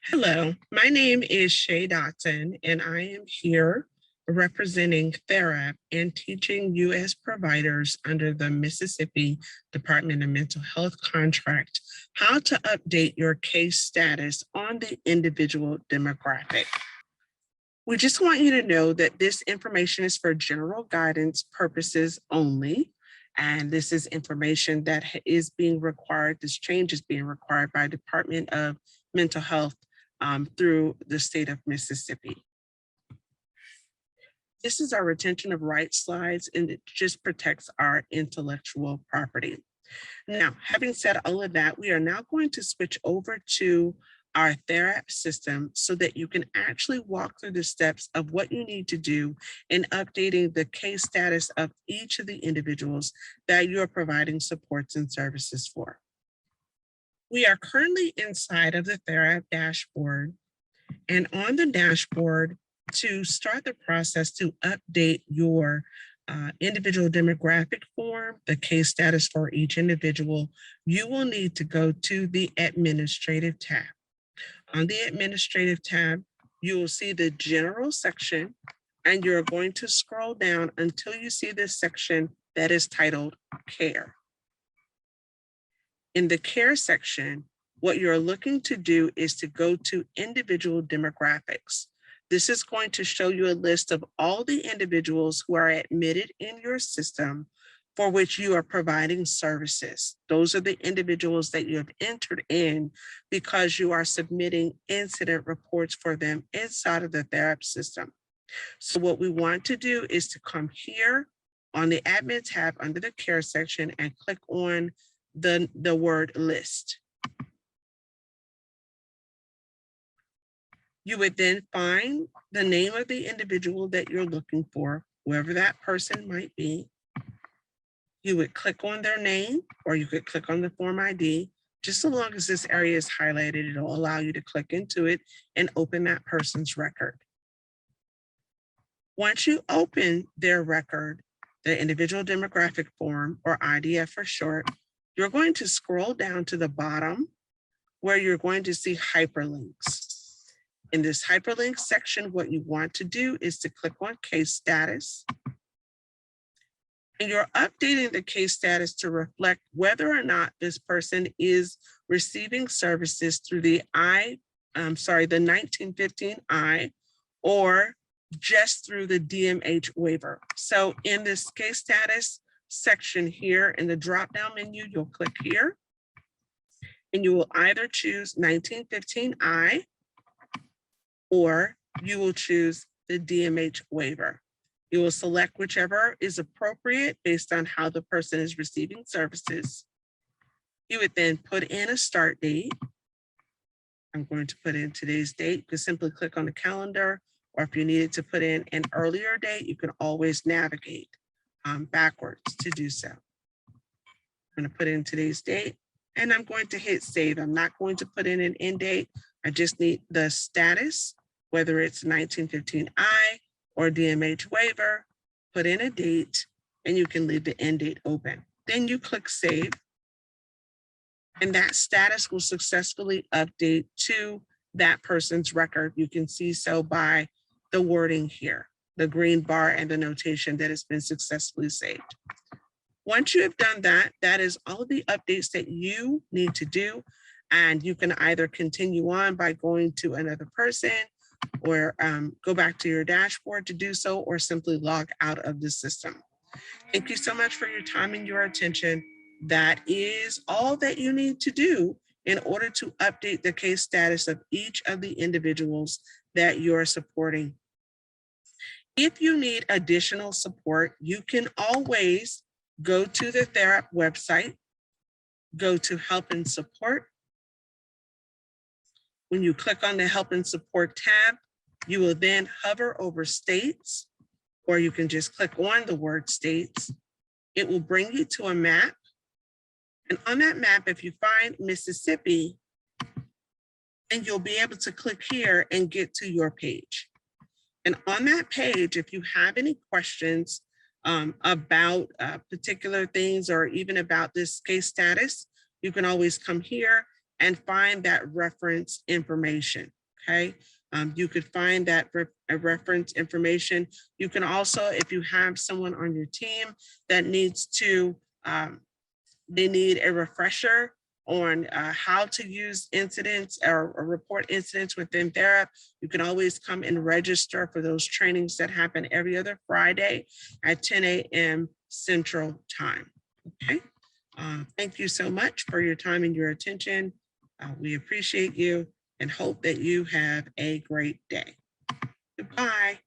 Hello, my name is Shay Dotson, and I am here representing Therap and teaching U.S. providers under the Mississippi Department of Mental Health contract how to update your case status on the individual demographic. We just want you to know that this information is for general guidance purposes only. And this is information that is being required, this change is being required by Department of Mental Health through the state of Mississippi. This is our retention of rights slides, and it just protects our intellectual property. Now, having said all of that, we are now going to switch over to our Therap system so that you can actually walk through the steps of what you need to do in updating the case status of each of the individuals that you are providing supports and services for. We are currently inside of the Therap dashboard, and on the dashboard, to start the process to update your individual demographic form, the case status for each individual, you will need to go to the Administrative tab. On the Administrative tab, you will see the General section, and you're going to scroll down until you see this section that is titled Care. In the Care section, what you're looking to do is to go to Individual Demographics. This is going to show you a list of all the individuals who are admitted in your system for which you are providing services. Those are the individuals that you have entered in because you are submitting incident reports for them inside of the Therap system. So what we want to do is to come here on the Admin tab under the Care section and click on the word List. You would then find the name of the individual that you're looking for, whoever that person might be. You would click on their name, or you could click on the form ID. Just so long as this area is highlighted, it'll allow you to click into it and open that person's record. Once you open their record, the individual demographic form, or IDF for short, you're going to scroll down to the bottom where you're going to see hyperlinks. In this hyperlink section, what you want to do is to click on Case Status. And you're updating the case status to reflect whether or not this person is receiving services through the 1915I or just through the DMH waiver. So in this case status section here in the drop-down menu, you'll click here and you will either choose 1915I or you will choose the DMH waiver. You will select whichever is appropriate based on how the person is receiving services. You would then put in a start date. I'm going to put in today's date. You can simply click on the calendar, or if you needed to put in an earlier date, you can always navigate backwards to do so. I'm going to put in today's date, and I'm going to hit save. I'm not going to put in an end date. I just need the status, whether it's 1915I or DMH waiver, put in a date, and you can leave the end date open. Then you click save, and that status will successfully update to that person's record. You can see so by the wording here, the green bar and the notation that has been successfully saved. Once you have done that, that is all of the updates that you need to do, and you can either continue on by going to another person, or go back to your dashboard to do so, or simply log out of the system. Thank you so much for your time and your attention. That is all that you need to do in order to update the case status of each of the individuals that you're supporting. If you need additional support, you can always go to the Therap website, go to Help and Support. When you click on the Help and Support tab, you will then hover over states, or you can just click on the word states. It will bring you to a map. And on that map, if you find Mississippi, then you'll be able to click here and get to your page. And on that page, if you have any questions about particular things or even about this case status, you can always come here and find that reference information, okay? You could find that reference information. You can also, if you have someone on your team that needs to, they need a refresher on how to use incidents or report incidents within Therap, you can always come and register for those trainings that happen every other Friday at 10 a.m. Central Time. Okay. Thank you so much for your time and your attention. We appreciate you and hope that you have a great day. Goodbye.